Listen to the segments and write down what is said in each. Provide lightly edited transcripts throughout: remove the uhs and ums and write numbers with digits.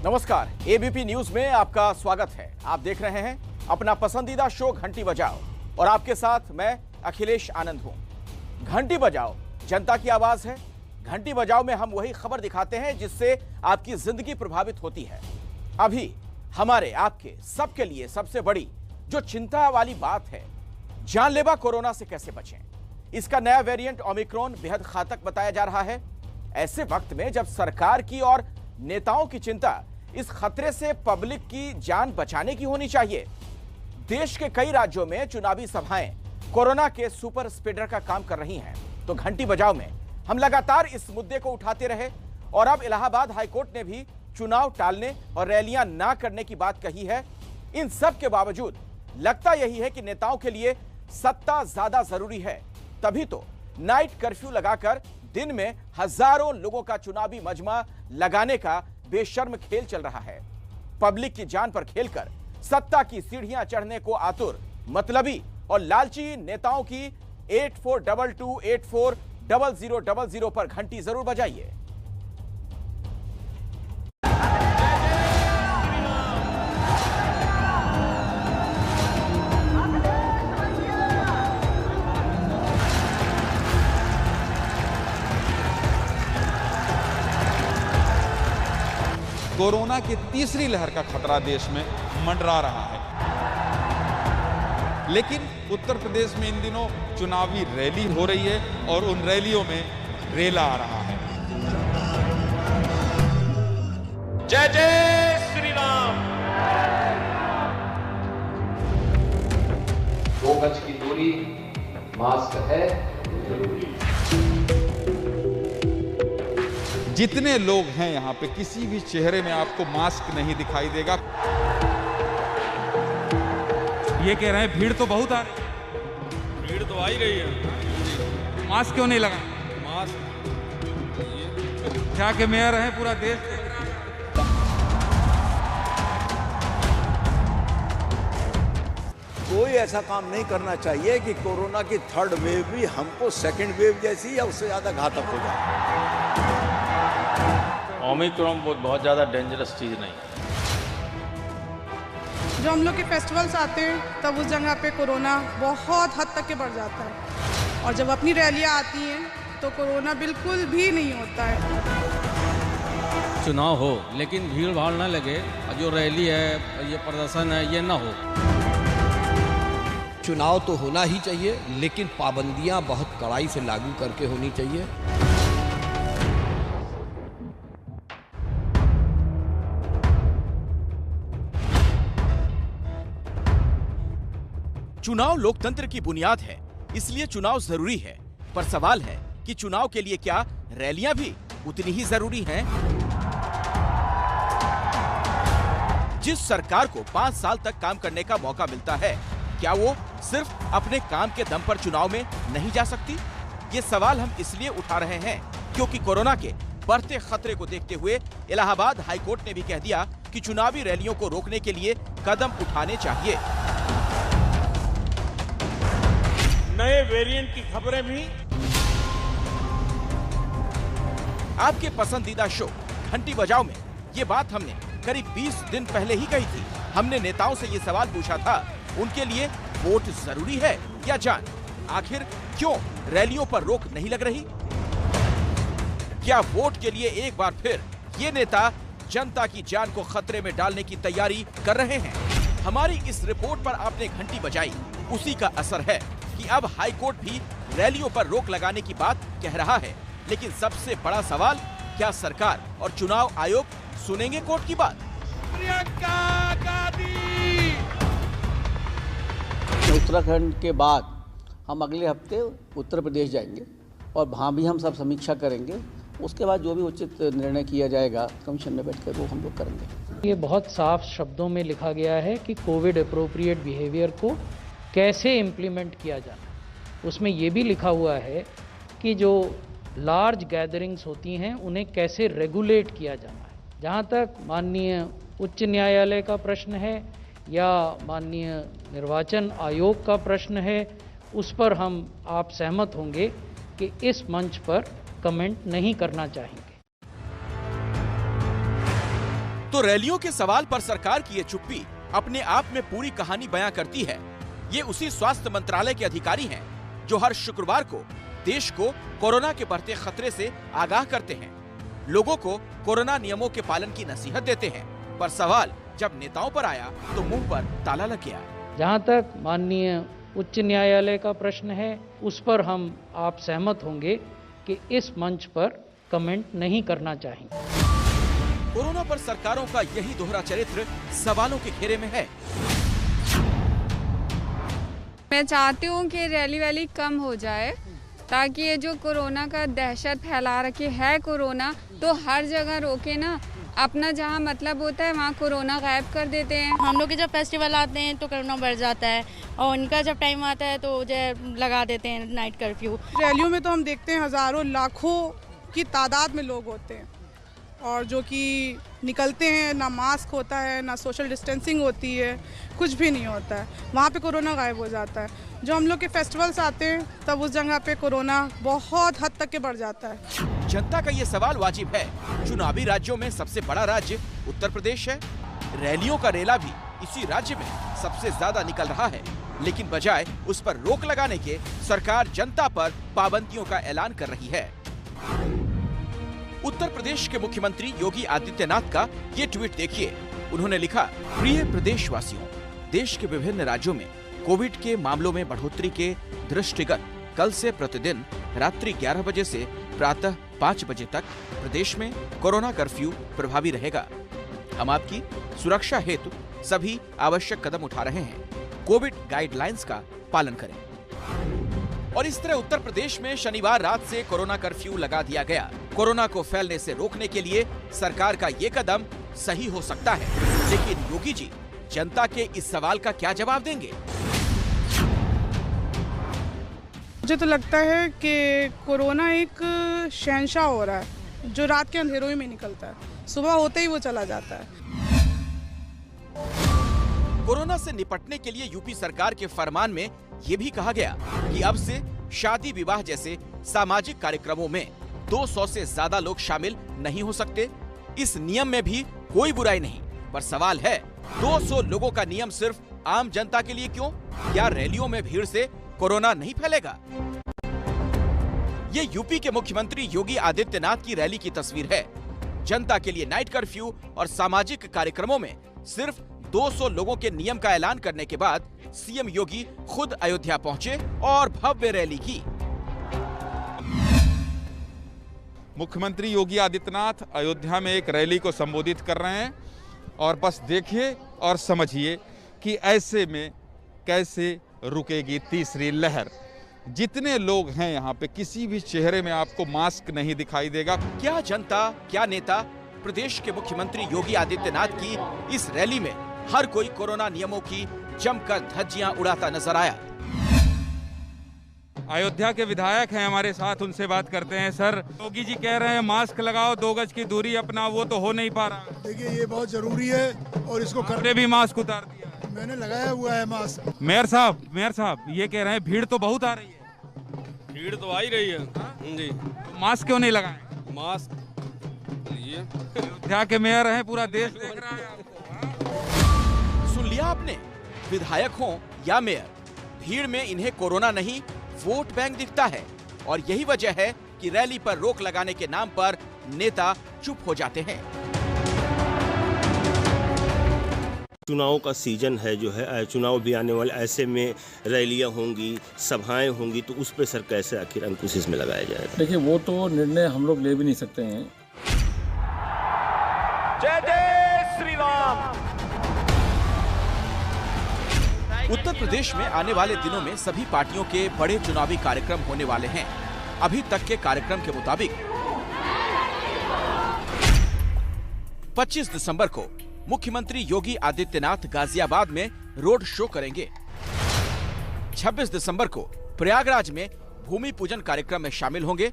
नमस्कार, ABP news में आपका स्वागत है। आप देख रहे हैं अपना पसंदीदा शो घंटी बजाओ और आपके साथ मैं अखिलेश आनंद हूं। घंटी बजाओ जनता की आवाज है। घंटी बजाओ में हम वही खबर दिखाते हैं जिससे आपकी जिंदगी प्रभावित होती है। अभी हमारे आपके सबके लिए सबसे बड़ी जो चिंता वाली बात है, जानलेवा कोरोना से कैसे बचें। इसका नया वेरिएंट ओमिक्रॉन बेहद घातक बताया जा रहा है। ऐसे वक्त में जब सरकार की और नेताओं की चिंता इस खतरे से पब्लिक की जान बचाने की होनी चाहिए। देश के कई राज्यों में चुनावी सभाएं कोरोना के सुपर स्प्रेडर का काम कर रही हैं, तो घंटी बजाओ में हम लगातार इस मुद्दे को उठाते रहे और अब इलाहाबाद हाईकोर्ट ने भी चुनाव टालने और रैलियां ना करने की बात कही है। इन सब के बावजूद लगता यही है कि नेताओं के लिए सत्ता ज्यादा जरूरी है, तभी तो नाइट कर्फ्यू लगाकर दिन में हजारों लोगों का चुनावी मजमा लगाने का बेशर्म खेल चल रहा है। पब्लिक की जान पर खेलकर सत्ता की सीढ़ियां चढ़ने को आतुर, मतलबी और लालची नेताओं की 8422840000 पर घंटी जरूर बजाइए। कोरोना की तीसरी लहर का खतरा देश में मंडरा रहा है, लेकिन उत्तर प्रदेश में इन दिनों चुनावी रैली हो रही है और उन रैलियों में रेला आ रहा है। जय जय श्री राम। 2 गज की दूरी, मास्क है जरूरी। जितने लोग हैं यहाँ पे, किसी भी चेहरे में आपको मास्क नहीं दिखाई देगा। ये कह रहे हैं भीड़ तो बहुत आ रही है। भीड़ तो आ ही रही है। मास्क क्यों नहीं लगा? मास्क क्या के मेयर हैं, पूरा देश देख रहा है। कोई ऐसा काम नहीं करना चाहिए कि कोरोना की थर्ड वेव भी हमको सेकंड वेव जैसी या उससे ज्यादा घातक हो जाए। ओमिक्रॉन बहुत ज़्यादा डेंजरस चीज़ नहीं। जो हम लोग के फेस्टिवल्स आते हैं तब उस जगह पे कोरोना बहुत हद तक के बढ़ जाता है, और जब अपनी रैलियां आती हैं तो कोरोना बिल्कुल भी नहीं होता है। चुनाव हो लेकिन भीड़ भाड़ ना लगे, जो रैली है, ये प्रदर्शन है, ये ना हो। चुनाव तो होना ही चाहिए, लेकिन पाबंदियां बहुत कड़ाई से लागू करके होनी चाहिए। चुनाव लोकतंत्र की बुनियाद है, इसलिए चुनाव जरूरी है। पर सवाल है कि चुनाव के लिए क्या रैलियां भी उतनी ही जरूरी हैं? जिस सरकार को 5 साल तक काम करने का मौका मिलता है, क्या वो सिर्फ अपने काम के दम पर चुनाव में नहीं जा सकती? ये सवाल हम इसलिए उठा रहे हैं क्योंकि कोरोना के बढ़ते खतरे को देखते हुए इलाहाबाद हाईकोर्ट ने भी कह दिया कि चुनावी रैलियों को रोकने के लिए कदम उठाने चाहिए। नए वेरिएंट की खबरें भी। आपके पसंदीदा शो घंटी बजाओ में ये बात हमने करीब 20 दिन पहले ही कही थी। हमने नेताओं से ये सवाल पूछा था, उनके लिए वोट जरूरी है या जान? आखिर क्यों रैलियों पर रोक नहीं लग रही? क्या वोट के लिए एक बार फिर ये नेता जनता की जान को खतरे में डालने की तैयारी कर रहे हैं? हमारी इस रिपोर्ट पर आपने घंटी बजाई, उसी का असर है कि अब हाईकोर्ट भी रैलियों पर रोक लगाने की बात कह रहा है। लेकिन सबसे बड़ा सवाल, क्या सरकार और चुनाव आयोग सुनेंगे कोर्ट की बात? प्रियंका गांधी। उत्तराखंड के बाद हम अगले हफ्ते उत्तर प्रदेश जाएंगे और वहाँ भी हम सब समीक्षा करेंगे। उसके बाद जो भी उचित निर्णय किया जाएगा कमीशन में बैठकर वो हम लोग करेंगे। ये बहुत साफ शब्दों में लिखा गया है कि कोविड अप्रोप्रिएट बिहेवियर को कैसे इम्प्लीमेंट किया जाना है। उसमें ये भी लिखा हुआ है कि जो लार्ज गैदरिंग्स होती हैं उन्हें कैसे रेगुलेट किया जाना है। जहाँ तक माननीय उच्च न्यायालय का प्रश्न है या माननीय निर्वाचन आयोग का प्रश्न है, उस पर हम आप सहमत होंगे कि इस मंच पर कमेंट नहीं करना चाहेंगे। तो रैलियों के सवाल पर सरकार की ये चुप्पी अपने आप में पूरी कहानी बयां करती है। ये उसी स्वास्थ्य मंत्रालय के अधिकारी हैं जो हर शुक्रवार को देश को कोरोना के बढ़ते खतरे से आगाह करते हैं, लोगों को कोरोना नियमों के पालन की नसीहत देते हैं। पर सवाल जब नेताओं पर आया तो मुंह पर ताला लग गया। जहाँ तक माननीय उच्च न्यायालय का प्रश्न है, उस पर हम आप सहमत होंगे कि इस मंच पर कमेंट नहीं करना चाहेंगे। कोरोना पर सरकारों का यही दोहरा चरित्र सवालों के घेरे में है। मैं चाहती हूँ कि रैली वैली कम हो जाए, ताकि ये जो कोरोना का दहशत फैला रखी है कोरोना, तो हर जगह रोके ना। अपना जहाँ मतलब होता है वहाँ कोरोना गायब कर देते हैं। हम लोग के जब फेस्टिवल आते हैं तो कोरोना बढ़ जाता है, और उनका जब टाइम आता है तो जो लगा देते हैं नाइट कर्फ्यू। रैलियों में तो हम देखते हैं हजारों लाखों की तादाद में लोग होते हैं, और जो कि निकलते हैं, ना मास्क होता है, ना सोशल डिस्टेंसिंग होती है, कुछ भी नहीं होता है। वहाँ पे कोरोना गायब हो जाता है। जो हम लोग के फेस्टिवल्स आते हैं तब उस जगह पे कोरोना बहुत हद तक के बढ़ जाता है। जनता का ये सवाल वाजिब है। चुनावी राज्यों में सबसे बड़ा राज्य उत्तर प्रदेश है। रैलियों का रेला भी इसी राज्य में सबसे ज्यादा निकल रहा है, लेकिन बजाय उस पर रोक लगाने के सरकार जनता पर पाबंदियों का ऐलान कर रही है। उत्तर प्रदेश के मुख्यमंत्री योगी आदित्यनाथ का ये ट्वीट देखिए। उन्होंने लिखा, प्रिय प्रदेशवासियों, देश के विभिन्न राज्यों में कोविड के मामलों में बढ़ोतरी के दृष्टिगत कल से प्रतिदिन रात्रि 11 बजे से प्रातः 5 बजे तक प्रदेश में कोरोना कर्फ्यू प्रभावी रहेगा। हम आपकी सुरक्षा हेतु सभी आवश्यक कदम उठा रहे हैं। कोविड गाइडलाइंस का पालन करें। और इस तरह उत्तर प्रदेश में शनिवार रात से कोरोना कर्फ्यू लगा दिया गया। कोरोना को फैलने से रोकने के लिए सरकार का ये कदम सही हो सकता है, लेकिन योगी जी जनता के इस सवाल का क्या जवाब देंगे? मुझे तो लगता है कि कोरोना एक शहंशाह हो रहा है, जो रात के अंधेरों में निकलता है, सुबह होते ही वो चला जाता है। कोरोना से निपटने के लिए यूपी सरकार के फरमान में ये भी कहा गया कि अब से शादी विवाह जैसे सामाजिक कार्यक्रमों में 200 से ज्यादा लोग शामिल नहीं हो सकते। इस नियम में भी कोई बुराई नहीं, पर सवाल है 200 लोगों का नियम सिर्फ आम जनता के लिए क्यों? क्या रैलियों में भीड़ से कोरोना नहीं फैलेगा? ये यूपी के मुख्यमंत्री योगी आदित्यनाथ की रैली की तस्वीर है। जनता के लिए नाइट कर्फ्यू और सामाजिक कार्यक्रमों में सिर्फ 200 लोगों के नियम का ऐलान करने के बाद सीएम योगी खुद अयोध्या पहुंचे और भव्य रैली की। मुख्यमंत्री योगी आदित्यनाथ अयोध्या में एक रैली को संबोधित कर रहे हैं, और बस देखिए और समझिए कि ऐसे में कैसे रुकेगी तीसरी लहर। जितने लोग हैं यहाँ पे, किसी भी चेहरे में आपको मास्क नहीं दिखाई देगा। क्या जनता, क्या नेता, प्रदेश के मुख्यमंत्री योगी आदित्यनाथ की इस रैली में हर कोई कोरोना नियमों की जमकर धज्जियां उड़ाता नजर आया। अयोध्या के विधायक हैं हमारे साथ, उनसे बात करते हैं। सर, योगी जी कह रहे हैं मास्क लगाओ, 2 गज की दूरी अपना, वो तो हो नहीं पा रहा। देखिए, ये बहुत जरूरी है और इसको करने भी मास्क उतार दिया। मैंने लगाया हुआ है मास्क। मेयर साहब ये कह रहे हैं भीड़ तो बहुत आ रही है। भीड़ तो आ ही रही है जी। तो मास्क क्यों नहीं लगाए? मास्क अयोध्या के मेयर हैं, पूरा देश देख रहा है आपको। सुन लिया आपने, विधायक हो या मेयर, भीड़ में इन्हें कोरोना नहीं वोट बैंक दिखता है। और यही वजह है कि रैली पर रोक लगाने के नाम पर नेता चुप हो जाते हैं। चुनाव का सीजन है, जो है चुनाव भी आने वाले, ऐसे में रैलियां होंगी, सभाएं होंगी, तो उस पर सर कैसे आखिर अंकुश इसमें लगाया जाएगा? देखिए, वो तो निर्णय हम लोग ले भी नहीं सकते हैं। जय जय श्री राम। उत्तर प्रदेश में आने वाले दिनों में सभी पार्टियों के बड़े चुनावी कार्यक्रम होने वाले हैं। अभी तक के कार्यक्रम के मुताबिक 25 दिसंबर को मुख्यमंत्री योगी आदित्यनाथ गाजियाबाद में रोड शो करेंगे। 26 दिसंबर को प्रयागराज में भूमि पूजन कार्यक्रम में शामिल होंगे।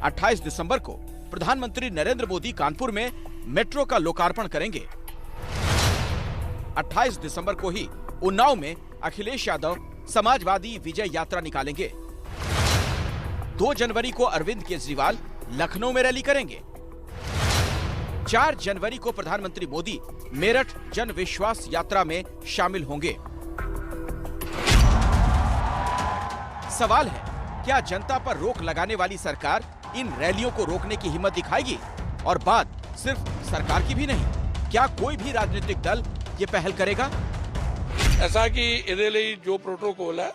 28 दिसंबर को प्रधानमंत्री नरेंद्र मोदी कानपुर में मेट्रो का लोकार्पण करेंगे। 28 दिसंबर को ही उन्नाव में अखिलेश यादव समाजवादी विजय यात्रा निकालेंगे। 2 जनवरी को अरविंद केजरीवाल लखनऊ में रैली करेंगे। 4 जनवरी को प्रधानमंत्री मोदी मेरठ जन विश्वास यात्रा में शामिल होंगे। सवाल है, क्या जनता पर रोक लगाने वाली सरकार इन रैलियों को रोकने की हिम्मत दिखाएगी? और बात सिर्फ सरकार की भी नहीं, क्या कोई भी राजनीतिक दल ये पहल करेगा? ऐसा कि ਇਹਦੇ ਲਈ जो प्रोटोकॉल है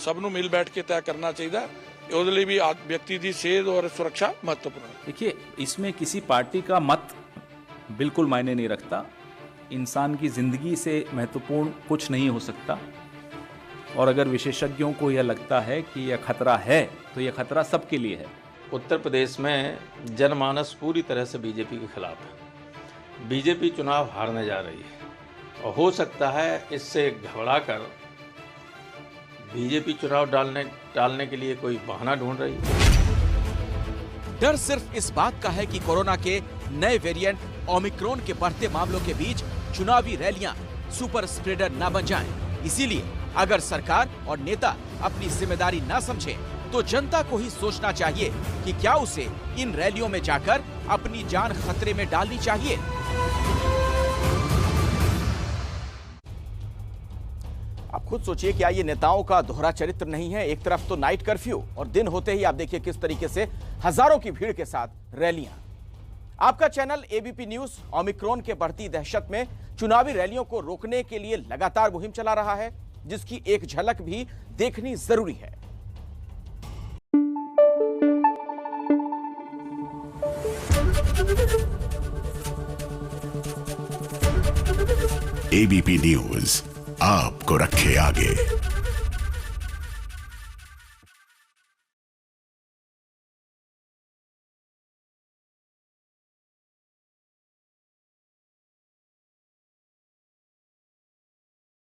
सबनों मिल बैठ के तय करना चाहिए। ਉਹਦੇ ਲਈ भी व्यक्ति की सेहत और सुरक्षा महत्वपूर्ण है। देखिए, इसमें किसी पार्टी का मत बिल्कुल मायने नहीं रखता। इंसान की जिंदगी से महत्वपूर्ण कुछ नहीं हो सकता। और अगर विशेषज्ञों को यह लगता है कि यह खतरा है तो यह खतरा सबके लिए है। उत्तर प्रदेश में जनमानस पूरी तरह से बीजेपी के खिलाफ है। बीजेपी चुनाव हारने जा रही है और हो सकता है इससे घबराकर बीजेपी चुनाव टालने के लिए कोई बहाना ढूंढ रही है। डर सिर्फ इस बात का है कि कोरोना के नए वेरिएंट ओमिक्रॉन के बढ़ते मामलों के बीच चुनावी रैलियां सुपर स्प्रेडर न बन जाएं। इसीलिए अगर सरकार और नेता अपनी जिम्मेदारी न समझे तो जनता को ही सोचना चाहिए कि क्या उसे इन रैलियों में जाकर अपनी जान खतरे में डालनी चाहिए। आप खुद सोचिए, क्या ये नेताओं का दोहरा चरित्र नहीं है? एक तरफ तो नाइट कर्फ्यू और दिन होते ही आप देखिए किस तरीके से हजारों की भीड़ के साथ रैलियां। आपका चैनल एबीपी न्यूज ओमिक्रॉन के बढ़ती दहशत में चुनावी रैलियों को रोकने के लिए लगातार मुहिम चला रहा है, जिसकी एक झलक भी देखनी जरूरी है। एबीपी न्यूज आपको रखे आगे।